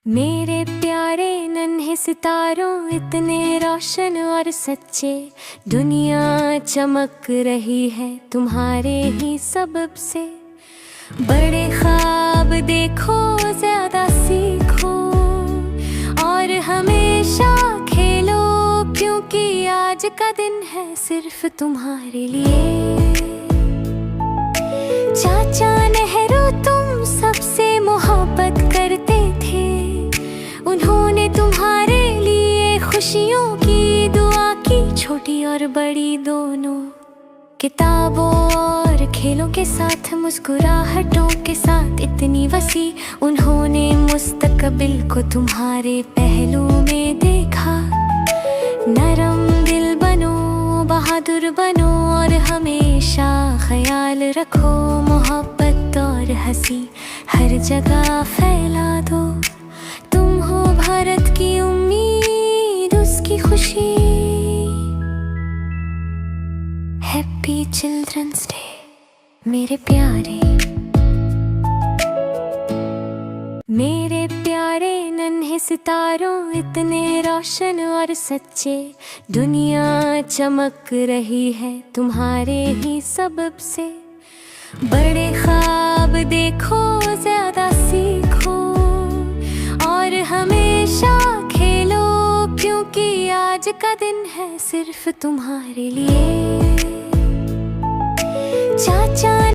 मेरे प्यारे नन्हे सितारों, इतने रोशन और सच्चे, दुनिया चमक रही है तुम्हारे ही सबब से। बड़े ख्वाब देखो, ज्यादा सीखो और हमेशा खेलो, क्योंकि आज का दिन है सिर्फ तुम्हारे लिए। चाचा नेहरू तुम सबसे मोहब्बत करते थे, उन्होंने तुम्हारे लिए खुशियों की दुआ की, छोटी और बड़ी दोनों। किताबों और खेलों के साथ, मुस्कुराहटों के साथ इतनी वसी, उन्होंने मुस्तकबिल को तुम्हारे पहलू में देखा। नरम दिल बनो, बहादुर बनो और हमेशा ख्याल रखो, मोहब्बत और हंसी हर जगह फैला दो। तुम हो भारत की उम्मीद, उसकी खुशी। हैप्पी चिल्ड्रंस डे मेरे प्यारे। मेरे प्यारे नन्हे सितारों, इतने रोशन और सच्चे, दुनिया चमक रही है तुम्हारे ही सबब से। बड़े ख्वाब देखो, ज्यादा सीखो और हमेशा खेलो, क्योंकि आज का दिन है सिर्फ तुम्हारे लिए। चाचा